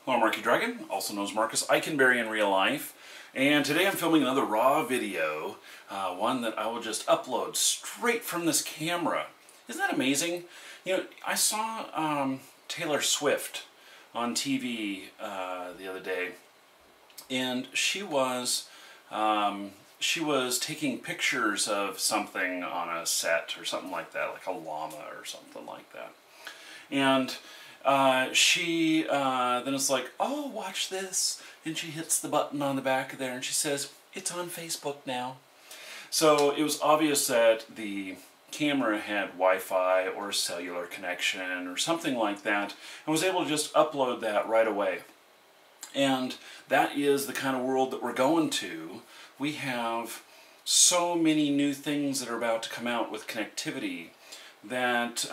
Hello, Marky Dragon, also known as Marcus Eikenberry in real life, and today I'm filming another raw video, one that I will just upload straight from this camera. Isn't that amazing? You know, I saw Taylor Swift on TV the other day, and she was taking pictures of something on a set or something like that, like a llama or something like that, and she then is like, oh, watch this, and she hits the button on the back of there and she says, it's on Facebook now. So it was obvious that the camera had Wi-Fi or a cellular connection or something like that, and was able to just upload that right away. And that is the kind of world that we're going to. We have so many new things that are about to come out with connectivity that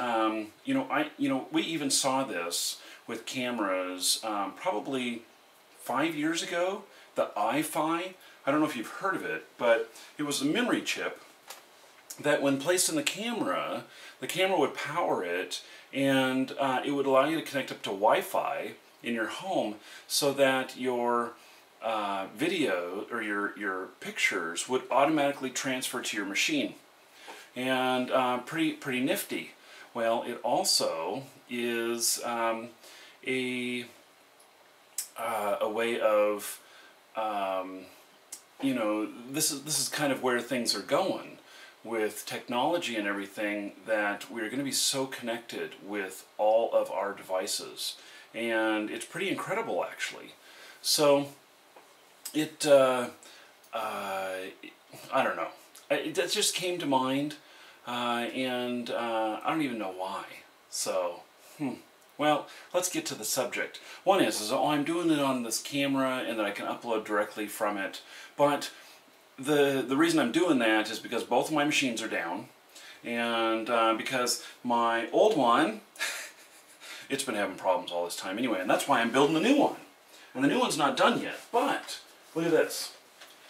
we even saw this with cameras probably 5 years ago. The iFi, I don't know if you've heard of it, but it was a memory chip that when placed in the camera would power it, and it would allow you to connect up to Wi-Fi in your home so that your video or your pictures would automatically transfer to your machine. And pretty nifty. Well, it also is a way of this is kind of where things are going with technology and everything, that we're going to be so connected with all of our devices, and it's pretty incredible actually. So it I don't know. That just came to mind, and I don't even know why. So, well, let's get to the subject. One is oh, I'm doing it on this camera and that I can upload directly from it. But the reason I'm doing that is because both of my machines are down, and because my old one, it's been having problems all this time anyway, and that's why I'm building a new one. And the new one's not done yet, but look at this.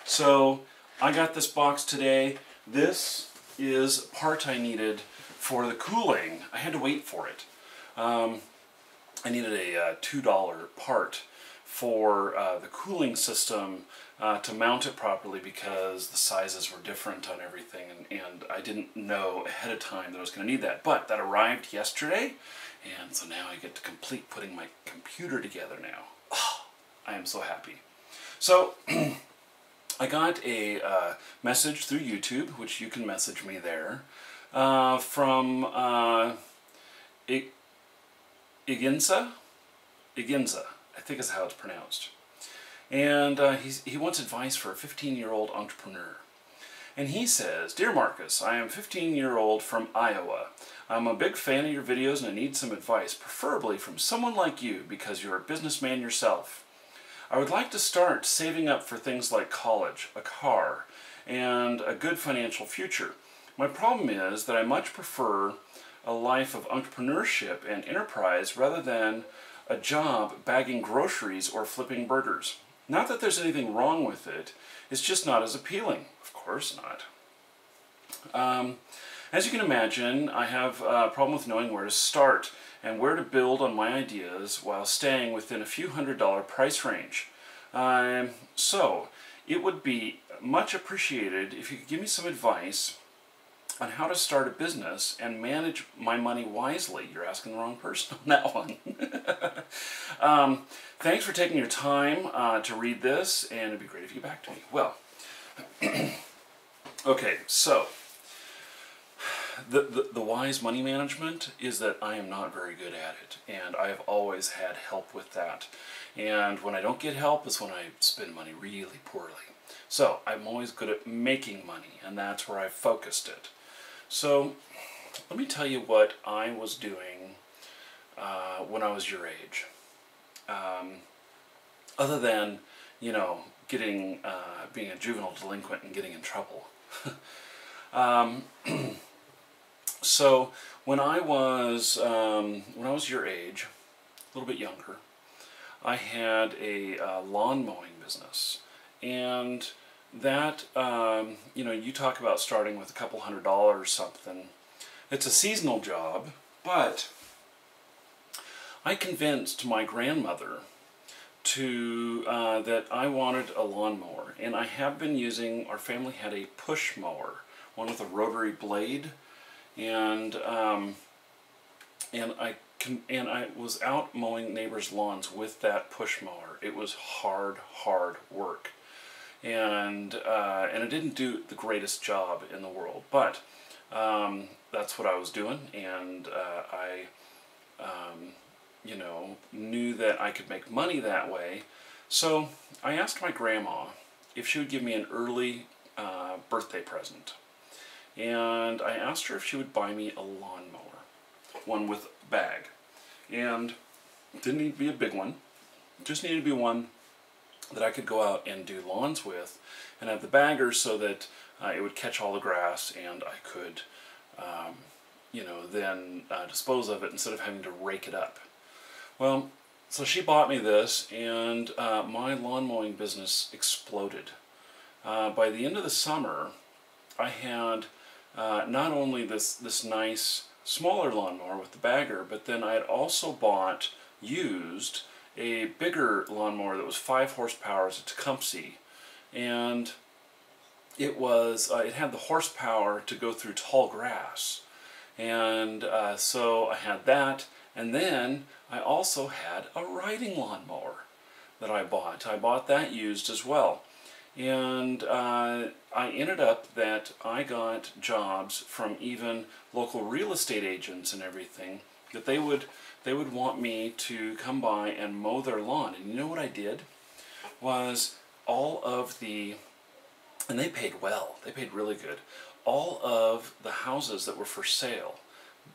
So I got this box today. This is part I needed for the cooling. I had to wait for it. I needed a $2 part for the cooling system to mount it properly, because the sizes were different on everything, and I didn't know ahead of time that I was going to need that. But that arrived yesterday, and so now I get to complete putting my computer together now. Oh, I am so happy. So I got a message through YouTube, which you can message me there, from Iginza, I think is how it's pronounced. And he wants advice for a 15-year-old entrepreneur. And he says, Dear Marcus, I am a 15-year-old from Iowa. I'm a big fan of your videos and I need some advice, preferably from someone like you, because you're a businessman yourself. I would like to start saving up for things like college, a car, and a good financial future. My problem is that I much prefer a life of entrepreneurship and enterprise rather than a job bagging groceries or flipping burgers. Not that there's anything wrong with it, it's just not as appealing. Of course not. As you can imagine, I have a problem with knowing where to start and where to build on my ideas while staying within a few $100 price range. So, it would be much appreciated if you could give me some advice on how to start a business and manage my money wisely. You're asking the wrong person on that one. Thanks for taking your time to read this, and it'd be great if you get back to me. Well, okay, so the wise money management is that I am not very good at it, and I have always had help with that. And when I don't get help is when I spend money really poorly. So I'm always good at making money, and that's where I focused it. So let me tell you what I was doing when I was your age. Other than, you know, getting being a juvenile delinquent and getting in trouble. So when I was your age, a little bit younger, I had a lawn mowing business, and that you talk about starting with a couple $100 or something. It's a seasonal job, but I convinced my grandmother to that I wanted a lawnmower, and I have been using. Our family had a push mower, one with a rotary blade, and I was out mowing neighbors' lawns with that push mower. It was hard work, and it didn't do the greatest job in the world, but that's what I was doing, and I you know, knew that I could make money that way. So I asked my grandma if she would give me an early birthday present, and I asked her if she would buy me a lawnmower, one with a bag, and it didn't need to be a big one, just needed to be one that I could go out and do lawns with, and have the bagger so that it would catch all the grass, and I could you know, then dispose of it instead of having to rake it up. Well, so she bought me this, and my lawn mowing business exploded. By the end of the summer, I had not only this nice smaller lawnmower with the bagger, but then I had also bought used a bigger lawnmower that was 5 horsepower, as a Tecumseh, and it had the horsepower to go through tall grass, and so I had that, and then I also had a riding lawnmower that I bought. I bought that used as well, and I ended up that I got jobs from even local real estate agents and everything, that they would want me to come by and mow their lawn. And you know what I did? Was all of the, and they paid well, they paid really good, all of the houses that were for sale,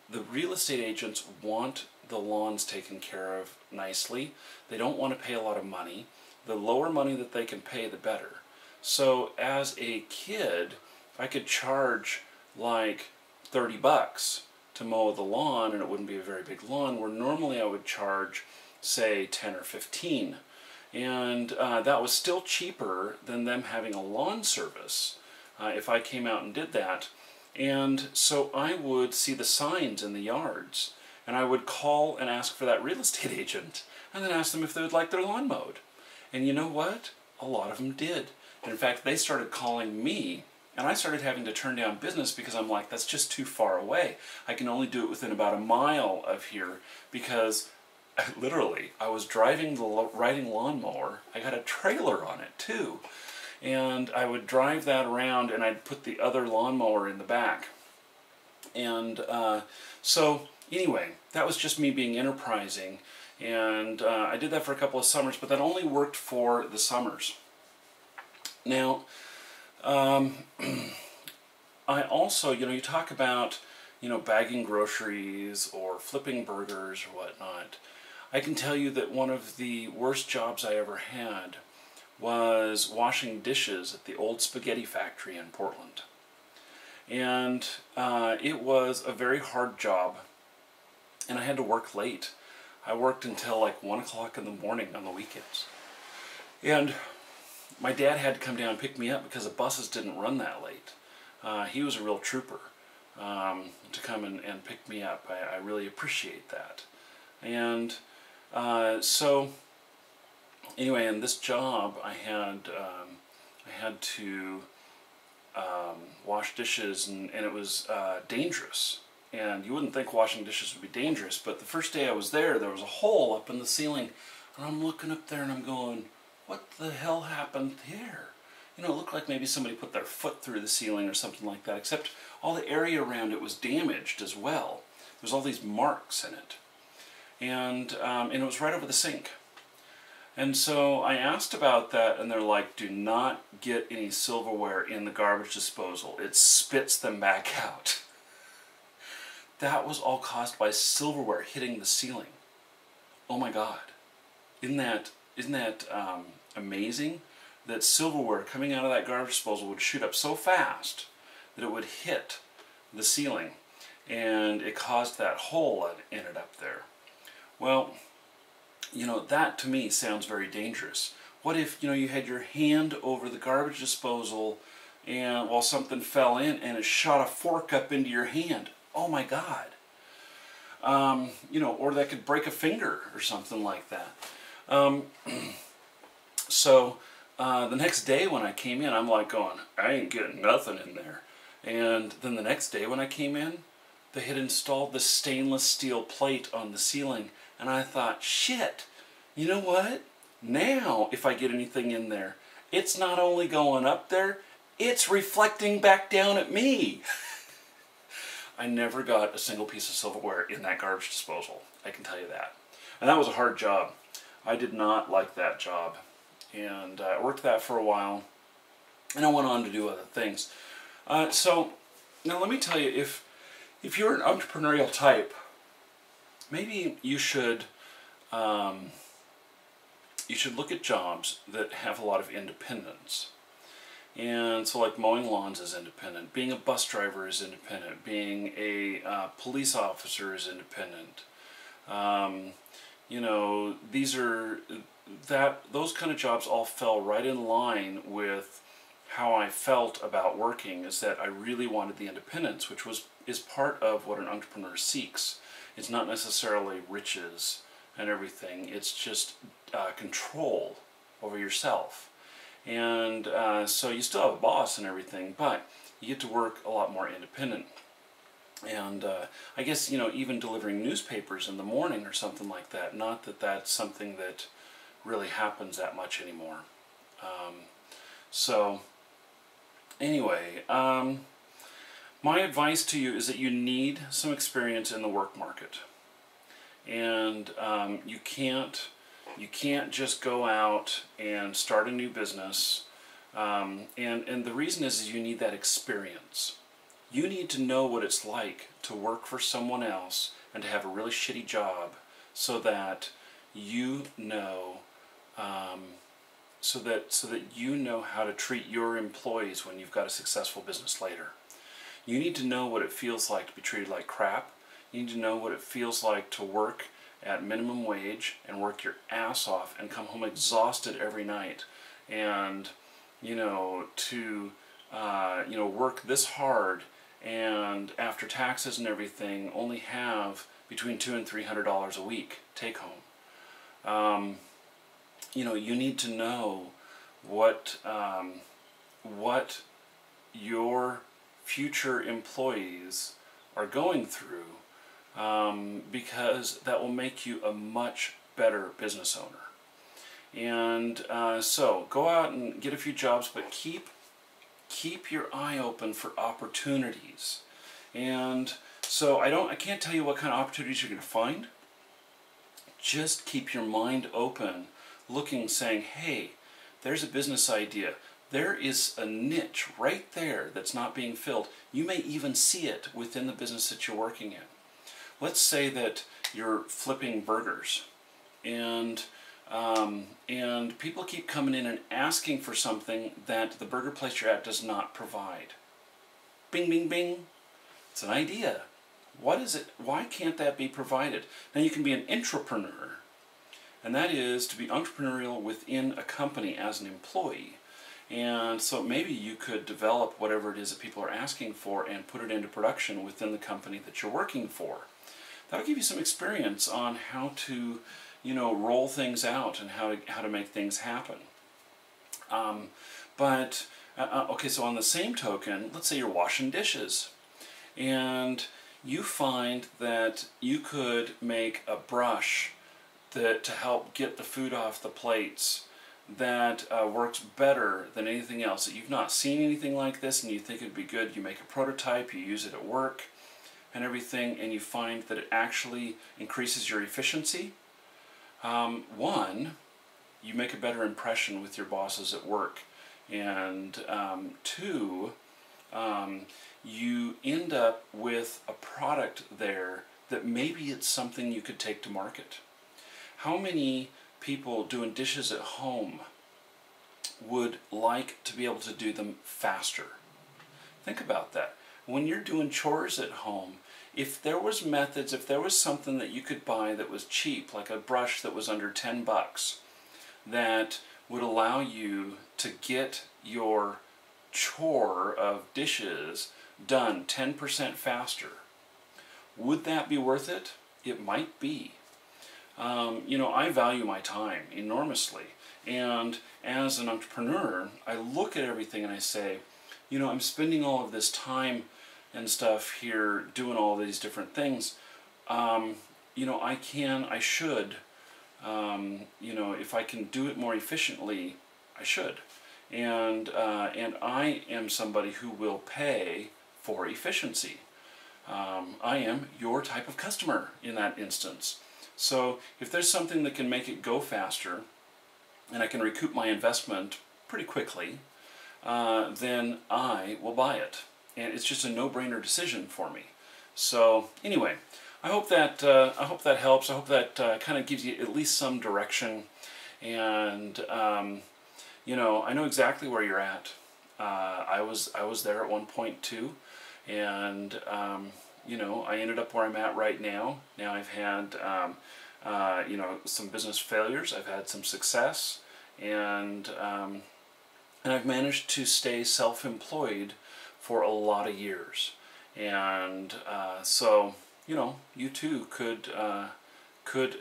the real estate agents want the lawns taken care of nicely. They don't want to pay a lot of money. The lower money that they can pay, the better. So as a kid, I could charge like 30 bucks to mow the lawn, and it wouldn't be a very big lawn, where normally I would charge, say, 10 or 15. And that was still cheaper than them having a lawn service if I came out and did that. And so I would see the signs in the yards, and I would call and ask for that real estate agent, and then ask them if they would like their lawn mowed. And you know what? A lot of them did. And in fact, they started calling me, and I started having to turn down business because I'm like, that's just too far away. I can only do it within about a mile of here, because literally, I was driving the riding lawnmower. I got a trailer on it too. And I would drive that around, and I'd put the other lawnmower in the back. And so anyway, that was just me being enterprising, and I did that for a couple of summers, but that only worked for the summers. Now, I also, you talk about, bagging groceries or flipping burgers or whatnot. I can tell you that one of the worst jobs I ever had was washing dishes at the old spaghetti factory in Portland. And it was a very hard job, and I had to work late. I worked until like 1 o'clock in the morning on the weekends. And my dad had to come down and pick me up because the buses didn't run that late. He was a real trooper to come and pick me up. I really appreciate that. And so anyway, in this job, I had to wash dishes, and it was dangerous. And you wouldn't think washing dishes would be dangerous, but the first day I was there was a hole up in the ceiling, and I'm looking up there and I'm going, what the hell happened here? It looked like maybe somebody put their foot through the ceiling or something like that, except all the area around it was damaged as well. There's all these marks in it. And it was right over the sink. And so I asked about that, and they're like, do not get any silverware in the garbage disposal. It spits them back out. That was all caused by silverware hitting the ceiling. Oh my God. Isn't that amazing? That silverware coming out of that garbage disposal would shoot up so fast that it would hit the ceiling, and it caused that hole that ended up there. Well, that to me sounds very dangerous. What if, you had your hand over the garbage disposal, and while something fell in and it shot a fork up into your hand? Oh my God. Or that could break a finger or something like that. Um, so the next day when I came in, I'm like going, I ain't getting nothing in there. And then the next day when I came in, they had installed the stainless steel plate on the ceiling, and I thought, shit, you know what? Now, if I get anything in there, it's not only going up there, it's reflecting back down at me. I never got a single piece of silverware in that garbage disposal, I can tell you that. And that was a hard job. I did not like that job. And I worked that for a while, and I went on to do other things. So, now let me tell you, if you're an entrepreneurial type, maybe you should look at jobs that have a lot of independence. And so like mowing lawns is independent, being a bus driver is independent, being a police officer is independent. You know, those kind of jobs all fell right in line with how I felt about working, is that I really wanted the independence, which is part of what an entrepreneur seeks. It's not necessarily riches and everything, it's just control over yourself. And so you still have a boss and everything, but you get to work a lot more independent. And I guess, you know, even delivering newspapers in the morning or something like that, not that that's something that really happens that much anymore. So anyway, my advice to you is that you need some experience in the work market. And you can't just go out and start a new business. And the reason is you need that experience. You need to know what it's like to work for someone else and to have a really shitty job, so that you know so that you know how to treat your employees when you've got a successful business later. You need to know what it feels like to be treated like crap. You need to know what it feels like to work at minimum wage and work your ass off and come home exhausted every night, and to work this hard, and after taxes and everything only have between $200 and $300 a week take home. You need to know what your future employees are going through, because that will make you a much better business owner. And so go out and get a few jobs, but keep your eye open for opportunities. And so I can't tell you what kind of opportunities you're going to find. Just keep your mind open, looking, saying, hey, there's a business idea. There is a niche right there that's not being filled. You may even see it within the business that you're working in. Let's say that you're flipping burgers, and people keep coming in and asking for something that the burger place you're at does not provide. Bing, bing, bing. It's an idea. What is it? Why can't that be provided? Now you can be an intrapreneur, and that is to be entrepreneurial within a company as an employee. And so maybe you could develop whatever it is that people are asking for and put it into production within the company that you're working for. That'll give you some experience on how to, roll things out and how to make things happen. Okay, so on the same token, let's say you're washing dishes, and you find that you could make a brush to help get the food off the plates that works better than anything else, that you've not seen anything like this and you think it'd be good. You make a prototype, you use it at work and everything, and you find that it actually increases your efficiency. One, you make a better impression with your bosses at work, and two, you end up with a product there that maybe it's something you could take to market. How many people doing dishes at home would like to be able to do them faster? Think about that. When you're doing chores at home, if there was methods, if there was something that you could buy that was cheap, like a brush that was under $10, that would allow you to get your chore of dishes done 10% faster, would that be worth it? It might be. I value my time enormously. And as an entrepreneur, I look at everything and I say, I'm spending all of this time and stuff here doing all these different things. I should, if I can do it more efficiently, I should. And I am somebody who will pay for efficiency. I am your type of customer in that instance. So if there's something that can make it go faster, and I can recoup my investment pretty quickly, then I will buy it. And it's just a no-brainer decision for me. So anyway, I hope that helps. I hope that kind of gives you at least some direction. And I know exactly where you're at. I was there at one point too, and I ended up where I'm at right now. Now I've had some business failures. I've had some success, and I've managed to stay self-employed for a lot of years. And so you too could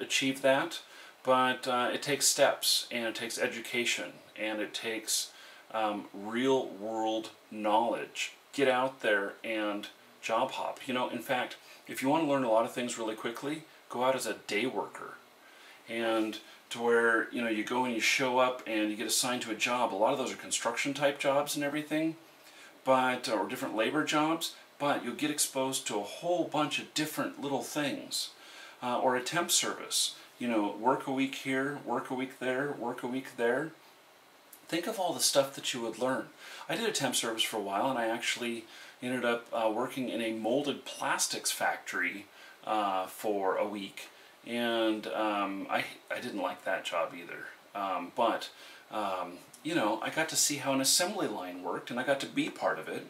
achieve that, but it takes steps, and it takes education, and it takes real world knowledge. Get out there and job hop. In fact, if you want to learn a lot of things really quickly, go out as a day worker. And to where you go and you show up and you get assigned to a job. A lot of those are construction type jobs and everything, but or different labor jobs, but you'll get exposed to a whole bunch of different little things. Or a temp service. Work a week here, work a week there, work a week there. Think of all the stuff that you would learn. I did a temp service for a while, and I actually ended up working in a molded plastics factory for a week. And I didn't like that job either. But I got to see how an assembly line worked, and I got to be part of it.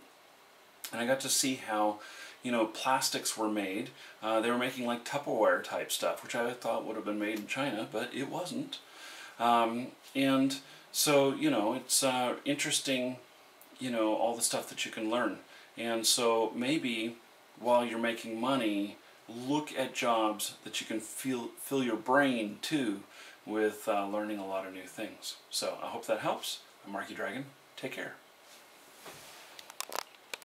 And I got to see how plastics were made. They were making like Tupperware type stuff, which I thought would have been made in China, but it wasn't. And so, it's interesting, all the stuff that you can learn. And so maybe while you're making money, look at jobs that you can fill your brain too with learning a lot of new things. So I hope that helps. I'm Marky Dragon. Take care.